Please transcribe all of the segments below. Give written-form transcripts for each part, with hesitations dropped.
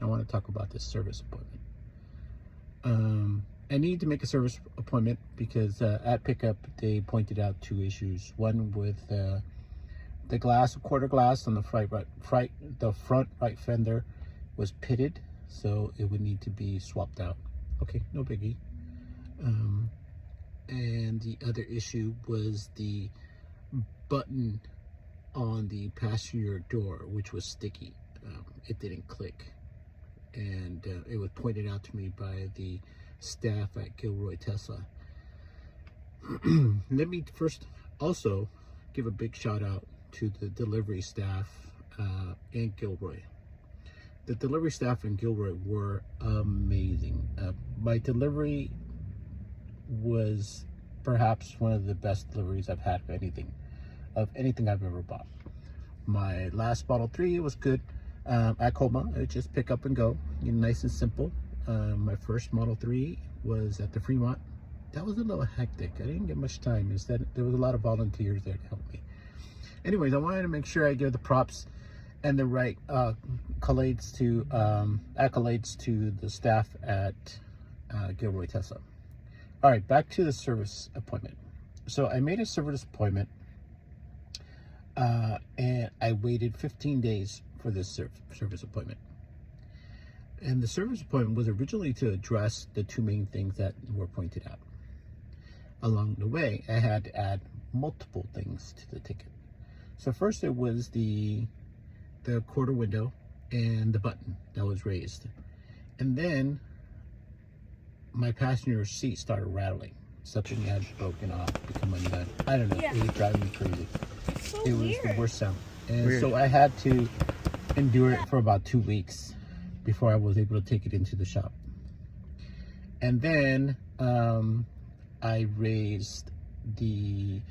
I want to talk about this service appointment. I need to make a service appointment because at pickup they pointed out two issues. One with the glass, quarter glass on the front right fender was pitted, so it would need to be swapped out. Okay, no biggie. And the other issue was the button on the passenger door, which was sticky. It didn't click, and it was pointed out to me by the staff at Gilroy Tesla. Let me first also give a big shout out to the delivery staff in Gilroy. The delivery staff in Gilroy were amazing. My delivery was perhaps one of the best deliveries I've had of anything I've ever bought. My last Model 3 was good at Coma. It just pick up and go, nice and simple. My first Model 3 was at the Fremont. That was a little hectic. I didn't get much time. Instead, there was a lot of volunteers there to help me. Anyways, I wanted to make sure I give the props and the right accolades to the staff at Gilroy Tesla. All right, back to the service appointment. So I made a service appointment, and I waited 15 days for this service appointment. And the service appointment was originally to address the two main things that were pointed out. Along the way, I had to add multiple things to the ticket. So first it was the quarter window and the button that was raised. And then my passenger seat started rattling. Something had broken off, become undone. I don't know, It was driving me crazy. So it was the worst sound. And so I had to endure it for about 2 weeks before I was able to take it into the shop. And then I raised the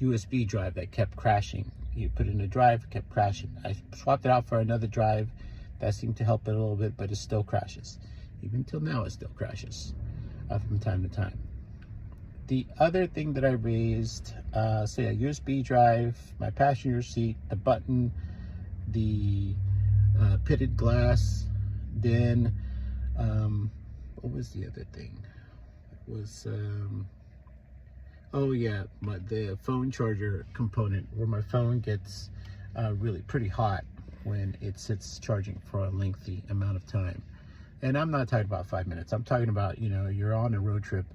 USB drive that kept crashing. You put it in a drive, it kept crashing. I swapped it out for another drive that seemed to help it a little bit, but it still crashes. Even till now, it still crashes from time to time. The other thing that I raised, so yeah, USB drive, my passenger seat, the button, the pitted glass, then what was the other thing? It was oh yeah, the phone charger component, where my phone gets really pretty hot when it sits charging for a lengthy amount of time. And I'm not talking about 5 minutes. I'm talking about, you're on a road trip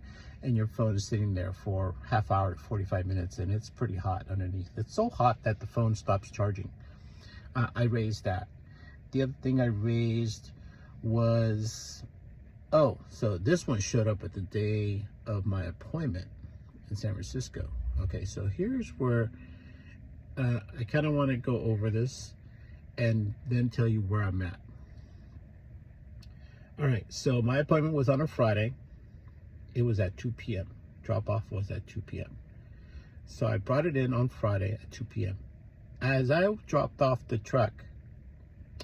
and your phone is sitting there for half hour to 45 minutes and it's pretty hot underneath. It's so hot that the phone stops charging. I raised that. The other thing I raised was, so this one showed up at the day of my appointment in San Francisco. Okay, so here's where I kind of want to go over this and then tell you where I'm at. All right, so my appointment was on a Friday. It was at 2 p.m. Drop-off was at 2 p.m. So I brought it in on Friday at 2 p.m. As I dropped off the truck,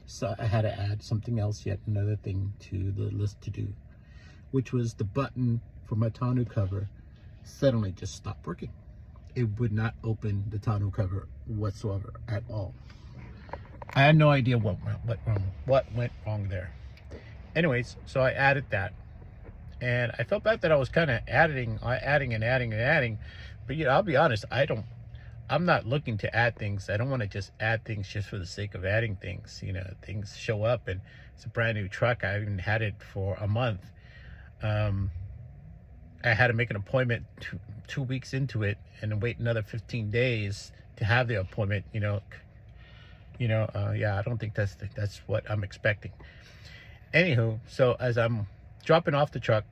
so I had to add something else, yet another thing to the list to do, which was the button for my tonneau cover suddenly just stopped working. It would not open the tonneau cover whatsoever at all. I had no idea what went wrong there. Anyways, so I added that, and I felt bad that I was kind of adding, but I'll be honest, I'm not looking to add things. I don't want to just add things just for the sake of adding things. Things show up and it's a brand new truck. I haven't had it for a month. I had to make an appointment 2 weeks into it and then wait another 15 days to have the appointment. Yeah, I don't think that's what I'm expecting. Anywho, so as I'm dropping off the truck,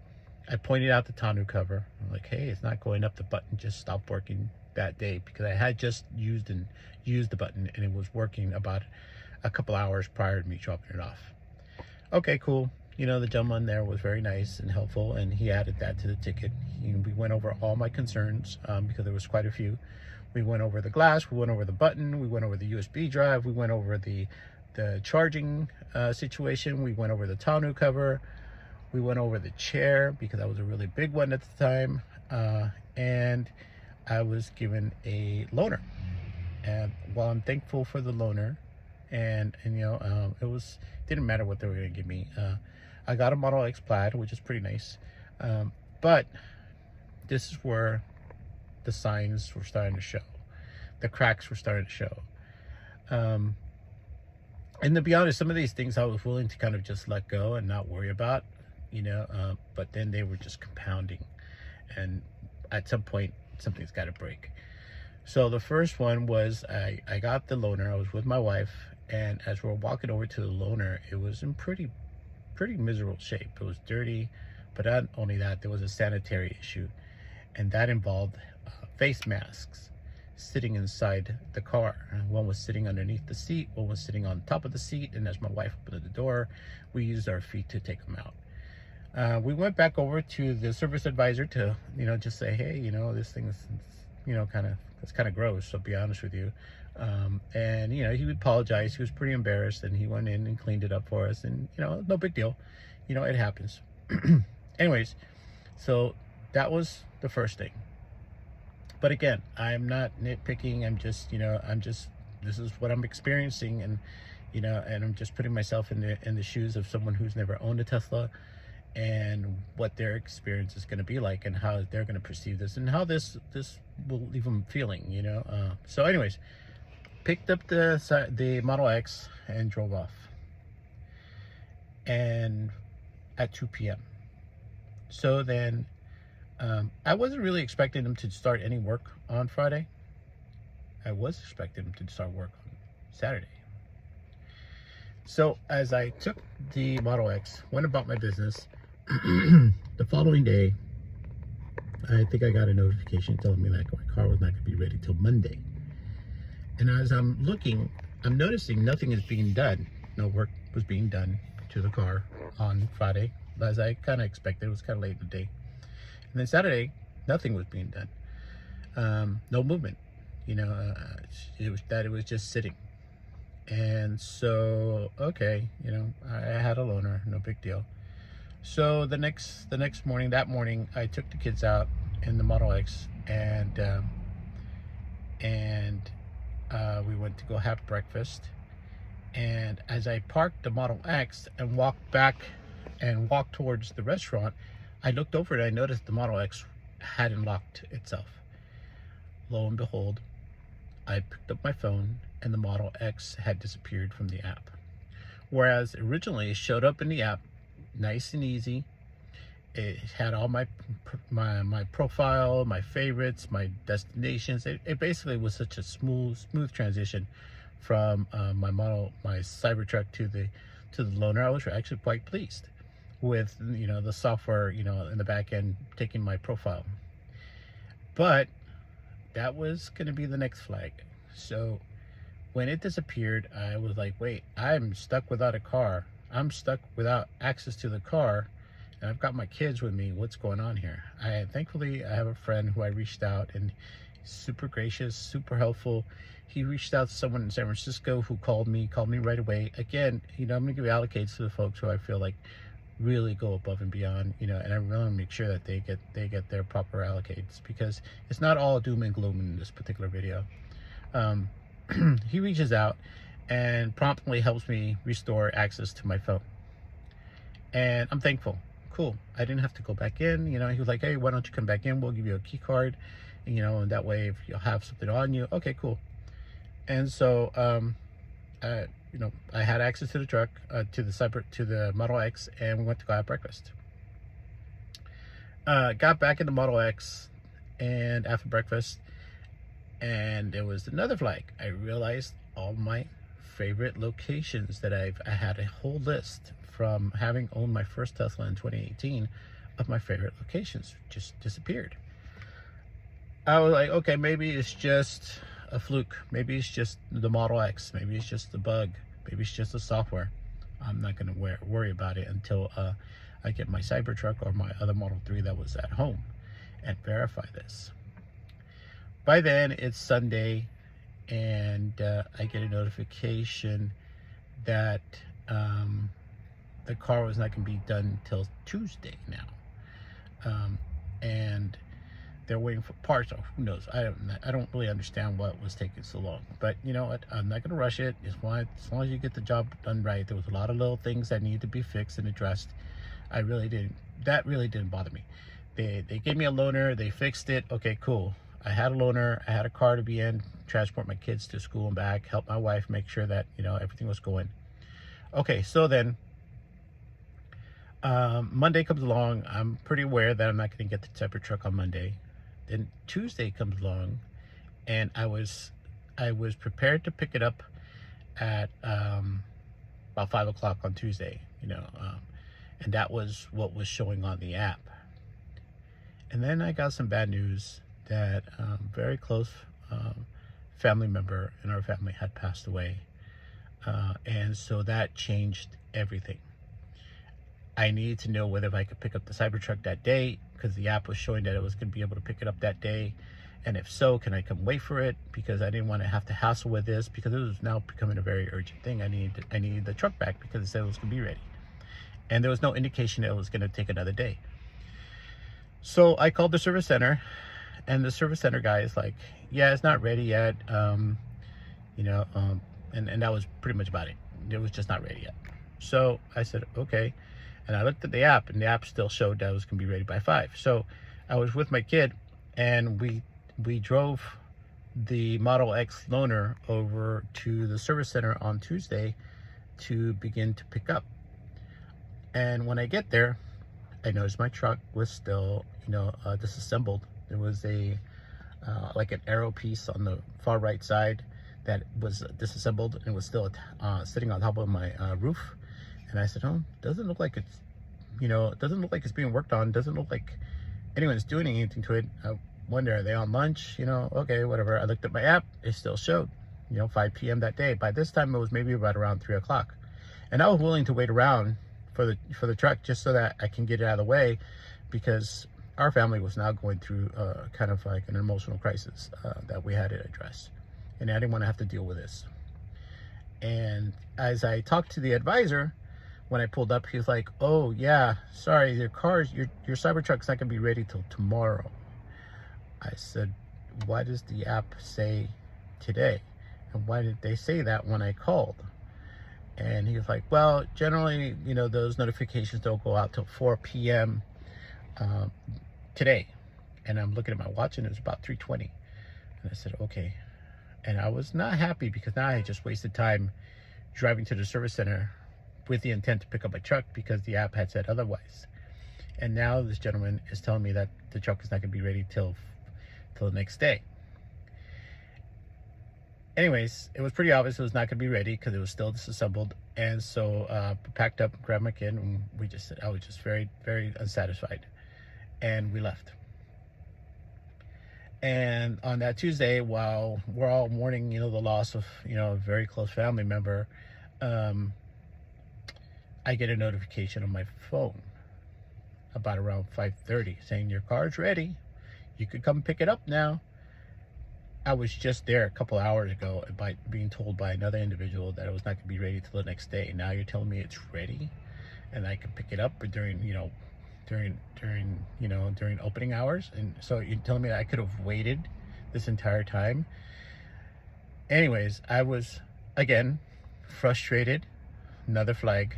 I pointed out the tonneau cover. I'm like, hey, it's not going up. The button just stopped working that day because I had just used the button and it was working about a couple hours prior to me dropping it off. Okay, cool. The gentleman there was very nice and helpful, and he added that to the ticket. We went over all my concerns because there was quite a few. We went over the glass, we went over the button, we went over the USB drive, we went over the charging situation, we went over the tonneau cover, we went over the chair because that was a really big one at the time, and I was given a loaner. And while I'm thankful for the loaner, and didn't matter what they were gonna give me. I got a Model X Plaid, which is pretty nice, but this is where the signs were starting to show, the cracks were starting to show. And to be honest, some of these things I was willing to kind of just let go and not worry about, but then they were just compounding, and at some point something's got to break. So the first one was I got the loaner. I was with my wife, and as we're walking over to the loaner, it was in pretty miserable shape. It was dirty, but not only that, there was a sanitary issue, and that involved face masks sitting inside the car. One was sitting underneath the seat, one was sitting on top of the seat, and as my wife opened the door, we used our feet to take them out. We went back over to the service advisor to just say, hey, this thing is it's kind of gross, to be honest with you. And he would apologize. He was pretty embarrassed, and he went in and cleaned it up for us, and no big deal. It happens. Anyways, so that was the first thing. But again, I'm not nitpicking. I'm just this is what I'm experiencing, and and I'm just putting myself in the shoes of someone who's never owned a Tesla, and what their experience is going to be like, and how they're going to perceive this, and how this will leave them feeling. So anyways, picked up the Model X and drove off, and at 2 p.m. So then I wasn't really expecting them to start any work on Friday. I was expecting them to start work on Saturday. So as I took the Model X, went about my business, the following day, I think I got a notification telling me that my car was not going to be ready till Monday. And as I'm looking, I'm noticing nothing is being done. No work was being done to the car on Friday, as I kind of expected. It was kind of late in the day. And then Saturday, nothing was being done. No movement. It was just sitting. And so, okay, I had a loaner, no big deal. So the next morning, I took the kids out in the Model X, and we went to go have breakfast. And as I parked the Model X and walked towards the restaurant, I looked over and I noticed the Model X hadn't locked itself. Lo and behold, I picked up my phone and the Model X had disappeared from the app. Whereas originally it showed up in the app, nice and easy. It had all my profile, my favorites, my destinations. It basically was such a smooth transition from my Cybertruck to the loaner. I was actually quite pleased with the software in the back end taking my profile. But that was going to be the next flag. So when it disappeared, I was like, wait, I'm stuck without a car. I'm stuck without access to the car, and I've got my kids with me. What's going on here? Thankfully I have a friend who I reached out, and he's super gracious, super helpful. He reached out to someone in San Francisco who called me right away. Again, I'm gonna give allocates to the folks who I feel like really go above and beyond, and I really want to make sure that they get their proper allocates, because it's not all doom and gloom in this particular video. He reaches out and promptly helps me restore access to my phone, and I'm thankful. Cool. I didn't have to go back in. He was like, hey, why don't you come back in? We'll give you a key card, and that way if you'll have something on you. Okay, cool. And so I had access to the truck, to the Model X, and we went to go have breakfast. Got back in the Model X, and after breakfast, and there was another flag. I realized all my favorite locations that I had a whole list from having owned my first Tesla in 2018 of my favorite locations just disappeared. I was like, okay, maybe it's just a fluke. Maybe it's just the Model X. Maybe it's just a bug. Maybe it's just the software. I'm not going to worry about it until I get my Cybertruck or my other Model 3 that was at home and verify this. By then, it's Sunday, and I get a notification that the car was not going to be done until Tuesday now. And they're waiting for parts, or who knows. I don't really understand what was taking so long. But you know what? I'm not gonna rush it. As long as you get the job done right. There was a lot of little things that needed to be fixed and addressed. That really didn't bother me. They gave me a loaner. They fixed it. Okay, cool. I had a loaner. I had a car to be in, transport my kids to school and back, help my wife make sure that everything was going. Okay, so then Monday comes along. I'm pretty aware that I'm not going to get the Cybertruck on Monday. Then Tuesday comes along, and I was prepared to pick it up at about 5 o'clock on Tuesday. And that was what was showing on the app. And then I got some bad news that very close family member in our family had passed away, and so that changed everything. I needed to know whether I could pick up the Cybertruck that day, because the app was showing that I was going to be able to pick it up that day. And if so, can I come wait for it? Because I didn't want to have to hassle with this, because it was now becoming a very urgent thing. I needed the truck back because it said it was going to be ready. And there was no indication that it was going to take another day. So I called the service center, and the service center guy is like, yeah, it's not ready yet. And that was pretty much about it. It was just not ready yet. So I said, okay. And I looked at the app, and the app still showed that it was going to be ready by 5. So I was with my kid, and we drove the Model X loaner over to the service center on Tuesday to begin to pick up. And when I get there, I noticed my truck was still, disassembled. There was like an arrow piece on the far right side that was disassembled and was still sitting on top of my roof. And I said, oh, doesn't look like it's, it doesn't look like it's being worked on. Doesn't look like anyone's doing anything to it. I wonder, are they on lunch? Okay, whatever. I looked at my app. It still showed, 5 p.m. that day. By this time, it was maybe about around 3 o'clock. And I was willing to wait around for the truck just so that I can get it out of the way, because our family was now going through kind of like an emotional crisis that we had to address. And I didn't want to have to deal with this. And as I talked to the advisor, when I pulled up, he was like, oh yeah, sorry, your Cybertruck's not gonna be ready till tomorrow. I said, why does the app say today? And why did they say that when I called? And he was like, well, generally, those notifications don't go out till 4 p.m. Today. And I'm looking at my watch, and it was about 3:20. And I said, okay. And I was not happy, because now I just wasted time driving to the service center with the intent to pick up a truck, because the app had said otherwise. And now this gentleman is telling me that the truck is not going to be ready till the next day. Anyways, it was pretty obvious it was not going to be ready, because it was still disassembled. And so packed up, grabbed my kid, and I was just very, very unsatisfied. And we left. And on that Tuesday, while we're all mourning, the loss of, a very close family member, I get a notification on my phone about around 5:30 saying, your car's ready. You could come pick it up now. I was just there a couple hours ago by being told by another individual that it was not going to be ready till the next day. Now you're telling me it's ready and I can pick it up during opening hours. And so you're telling me that I could have waited this entire time. Anyways, I was again frustrated, another flag.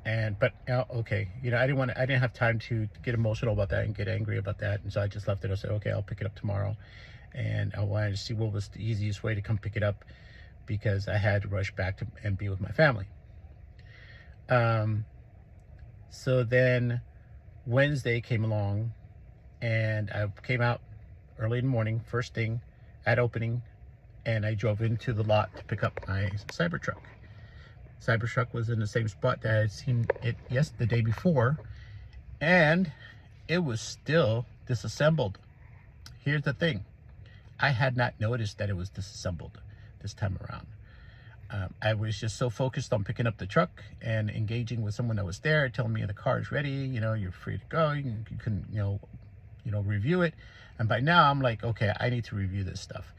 But okay, I didn't have time to get emotional about that and get angry about that. And so I just left it. I said, okay, I'll pick it up tomorrow. And I wanted to see what was the easiest way to come pick it up, because I had to rush back and be with my family. So then Wednesday came along, and I came out early in the morning, first thing at opening, and I drove into the lot to pick up my Cybertruck. Cybertruck was in the same spot that I had seen it the day before, and it was still disassembled. Here's the thing. I had not noticed that it was disassembled this time around. I was just so focused on picking up the truck and engaging with someone that was there, telling me the car is ready, you're free to go, you can review it. And by now I'm like, okay, I need to review this stuff.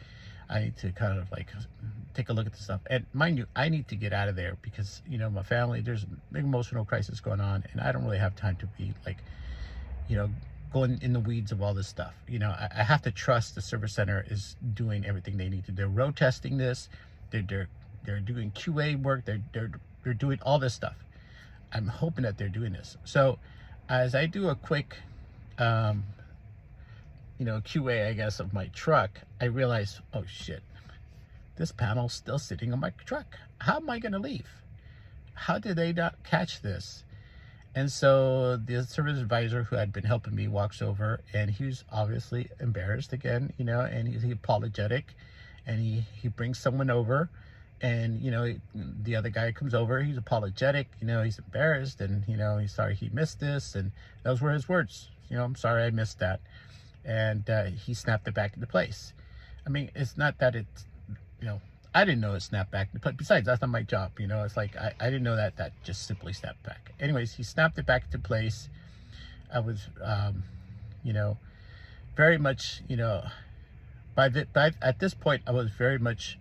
I need to kind of like take a look at the stuff. And mind you, I need to get out of there, because my family, there's a big emotional crisis going on, and I don't really have time to be like going in the weeds of all this stuff. You know, I have to trust the service center is doing everything they need to. They're road testing this. They're doing QA work. They're doing all this stuff. I'm hoping that they're doing this. So as I do a quick, you know, QA, I guess, of my truck, I realize, oh shit, this panel's still sitting on my truck. How am I going to leave? How did they not catch this? And so the service advisor who had been helping me walks over, and he's obviously embarrassed again, you know, and he's apologetic, and he brings someone over, and, you know, the other guy comes over, he's apologetic, you know, he's embarrassed, and, you know, he's sorry he missed this, and those were his words, you know, I'm sorry I missed that. And he snapped it back into place. I mean, it's not that it's, you know, I didn't know it snapped back. But besides, that's not my job, you know. It's like, I didn't know that just simply snapped back. Anyways, he snapped it back into place. I was, you know, very much, you know, at this point, I was very much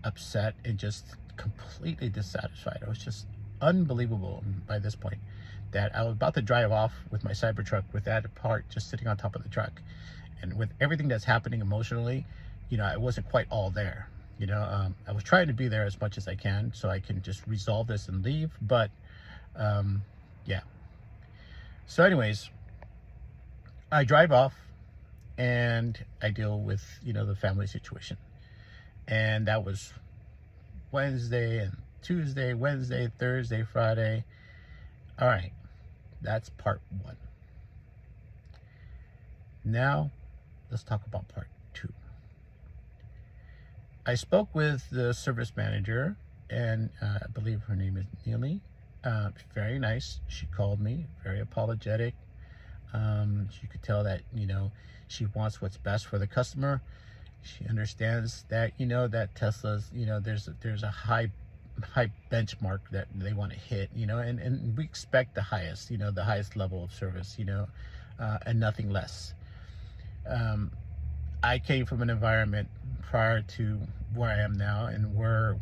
upset and just completely dissatisfied. I was just unbelievable by this point that I was about to drive off with my Cybertruck with that part just sitting on top of the truck. And with everything that's happening emotionally, you know, I wasn't quite all there. You know, I was trying to be there as much as I can so I can just resolve this and leave. But, yeah. So anyways, I drive off and I deal with, you know, the family situation. And that was Wednesday and Tuesday, Wednesday, Thursday, Friday. All right. That's part one. Now, let's talk about part two. I spoke with the service manager, and I believe her name is Neely. Very nice. She called me, very apologetic. She could tell that, you know, she wants what's best for the customer. She understands that, you know, that Tesla's, you know, there's a high benchmark that they want to hit, you know, and we expect the highest, you know, the highest level of service, you know, and nothing less. I came from an environment prior to where I am now, and where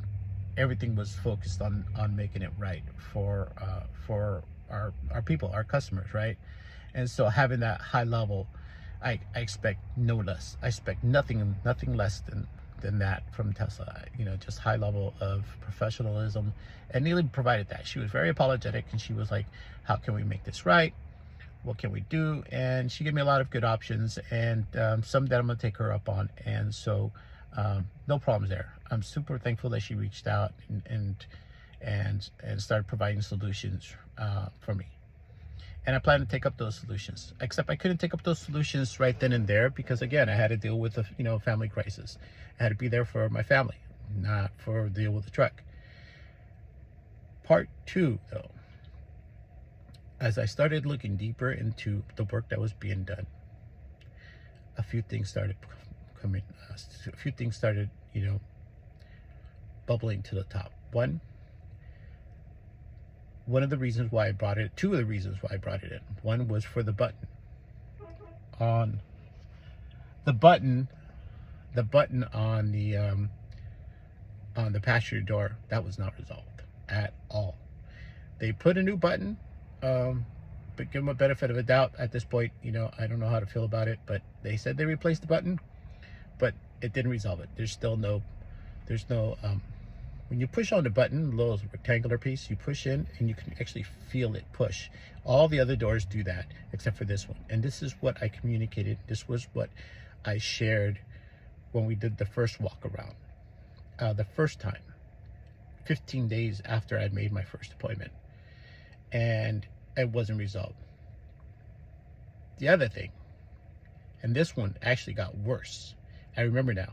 everything was focused on making it right for our people, our customers, right? And so having that high level, I expect no less. I expect nothing less than that from Tesla, you know, just high level of professionalism. And Neely provided that. She was very apologetic, and she was like, how can we make this right? What can we do? And she gave me a lot of good options, and some that I'm gonna take her up on. And so no problems there. I'm super thankful that she reached out and started providing solutions for me. And I plan to take up those solutions, except I couldn't take up those solutions right then and there because, again, I had to deal with a, you know, family crisis. I had to be there for my family, not for deal with the truck. Part two, though, as I started looking deeper into the work that was being done, a few things started coming. A few things started, you know, bubbling to the top. One of the reasons why I brought it, two of the reasons why I brought it in. One was for the button on the passenger door. That was not resolved at all. They put a new button, but give them a benefit of a doubt at this point. You know, I don't know how to feel about it, but they said they replaced the button, but it didn't resolve it. There's no when you push on the button, the little rectangular piece, you push in and you can actually feel it push. All the other doors do that except for this one. And this is what I communicated. This was what I shared when we did the first walk around. The first time, 15 days after I'd made my first appointment. And it wasn't resolved. The other thing, and this one actually got worse. I remember now.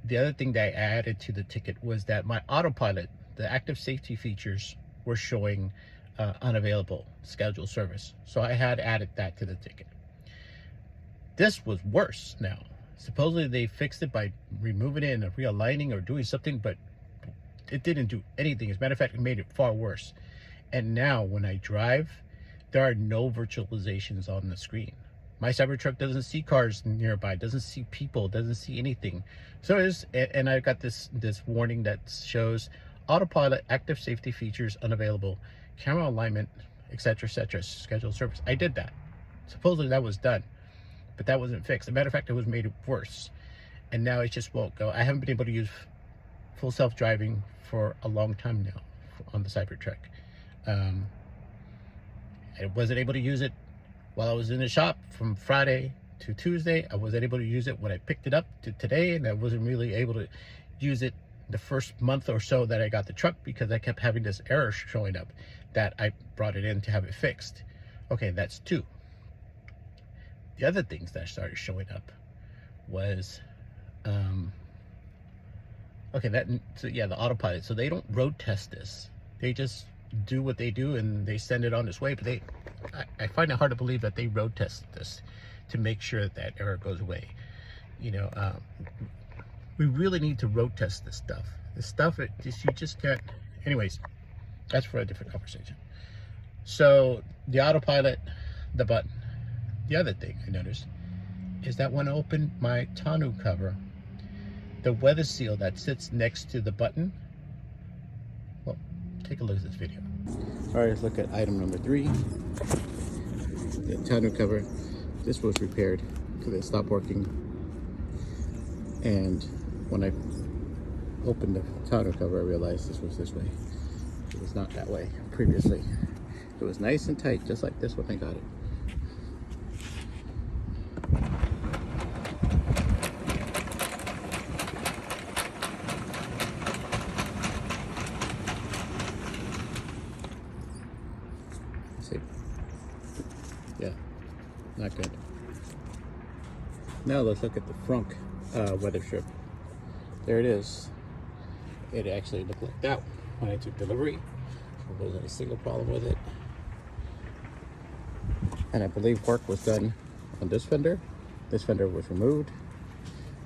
The other thing that I added to the ticket was that my autopilot, the active safety features, were showing unavailable scheduled service. So I had added that to the ticket. This was worse now. Supposedly they fixed it by removing it and realigning or doing something, but it didn't do anything. As a matter of fact, it made it far worse. And now when I drive, there are no virtualizations on the screen. My Cybertruck doesn't see cars nearby, doesn't see people, doesn't see anything. So and I've got this warning that shows autopilot, active safety features unavailable, camera alignment, etc., scheduled service. I did that. Supposedly that was done. but that wasn't fixed. As a matter of fact, it was made worse. And now it just won't go. I haven't been able to use full self-driving for a long time now on the Cybertruck. I wasn't able to use it while I was in the shop from Friday to Tuesday. I wasn't able to use it when I picked it up to today, and I wasn't really able to use it the first month or so that I got the truck because I kept having this error showing up that I brought it in to have it fixed. Okay, that's two. The other things that started showing up was the autopilot. So they don't road test this. They just do what they do and they send it on its way. But I find it hard to believe that they road test this to make sure that error goes away. You know, we really need to road test this stuff. This stuff, you just can't. Anyways, that's for a different conversation. So the autopilot, the button. The other thing I noticed is that when I opened my tonneau cover, the weather seal that sits next to the button, well, take a look at this video. All right, let's look at item number 3. The tonneau cover. This was repaired because it stopped working. And when I opened the tonneau cover, I realized this was this way. It was not that way previously. It was nice and tight, just like this when I got it. See? Yeah, not good. Now let's look at the front weather strip. There it is. It actually looked like that when I took delivery. There wasn't a single problem with it. And I believe work was done on this fender. This fender was removed.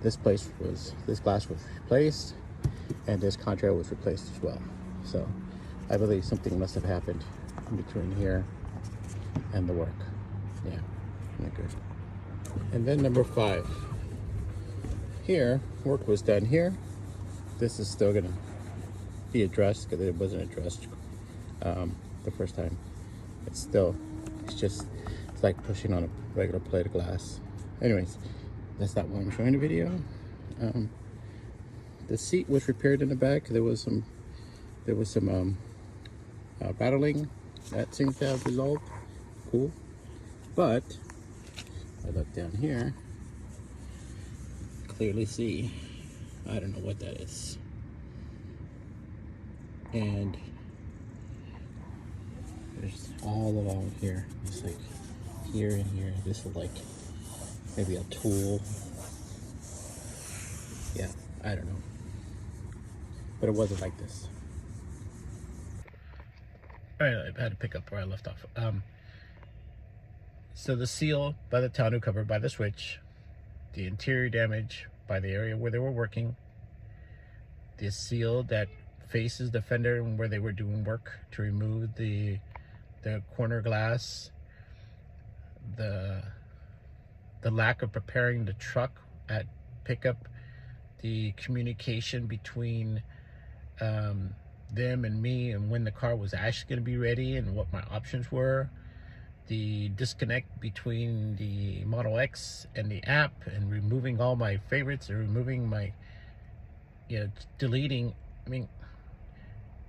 This glass was replaced, and this contrail was replaced as well. So I believe something must have happened in between here and the work. Yeah, not good. And then number 5. Here, work was done here. This is still gonna be addressed because it wasn't addressed the first time. It's like pushing on a regular plate of glass. Anyways, that's not what I'm showing the video. The seat was repaired in the back. There was some rattling that seems to have resolved. Cool. But I look down here, clearly see, I don't know what that is. And there's all along here. It's like here and here. This is like maybe a tool. Yeah, I don't know. But it wasn't like this. All right, I had to pick up where I left off. So the seal by the tonneau cover by the switch, the interior damage by the area where they were working, the seal that faces the fender where they were doing work to remove the corner glass, the lack of preparing the truck at pickup, the communication between them and me and when the car was actually going to be ready and what my options were, the disconnect between the Model X and the app, and removing all my favorites and removing my, deleting. I mean,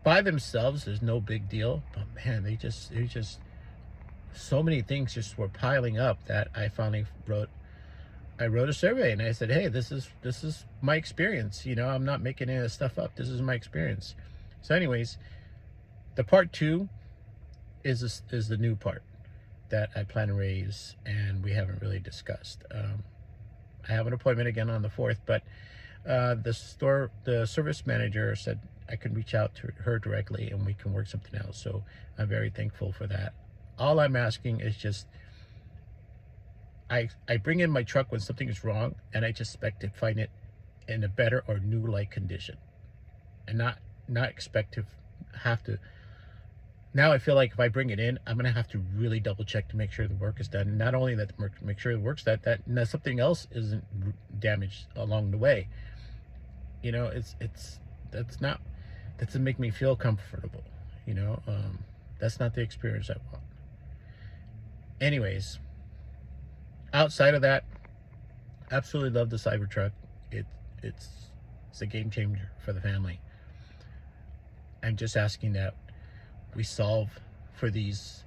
by themselves, there's no big deal, but man, they just so many things just were piling up that I finally wrote a survey, and I said, hey, this is my experience. I'm not making any of this stuff up. This is my experience. So anyways, the part 2 is the new part that I plan to raise, and we haven't really discussed. I have an appointment again on the 4th, but the service manager said I could reach out to her directly and we can work something out. So I'm very thankful for that. All I'm asking is just, I bring in my truck when something is wrong, and I just expect to find it in a better or new-like condition, and not expect to have to. Now I feel like if I bring it in, I'm gonna have to really double check to make sure the work is done. And not only that, make sure the work's done, that something else isn't damaged along the way. That doesn't make me feel comfortable. That's not the experience I want. Anyways, outside of that, Absolutely love the Cybertruck. It it's it's a game changer for the family. I'm just asking that we solve for these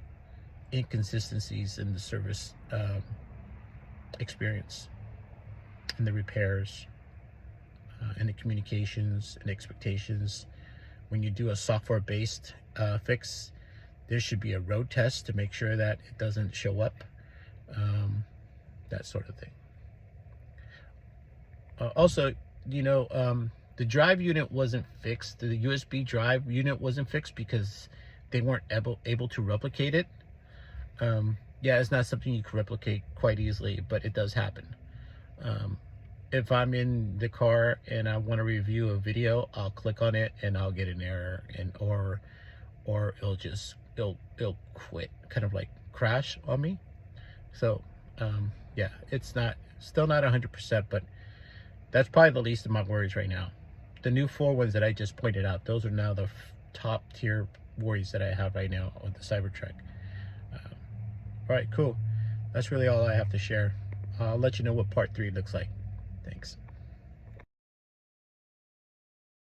inconsistencies in the service experience, and the repairs, and the communications and expectations. When you do a software-based fix, there should be a road test to make sure that it doesn't show up, that sort of thing. Also, the drive unit wasn't fixed. The USB drive unit wasn't fixed because they weren't able to replicate it. Yeah, it's not something you can replicate quite easily, but it does happen. If I'm in the car and I want to review a video, I'll click on it and I'll get an error, and or it'll quit, kind of like crash on me. So yeah, it's still not 100%, but that's probably the least of my worries right now. The new 4 ones that I just pointed out, those are now the top tier worries that I have right now on the Cybertruck. All right, cool. That's really all I have to share. I'll let you know what part 3 looks like. Thanks.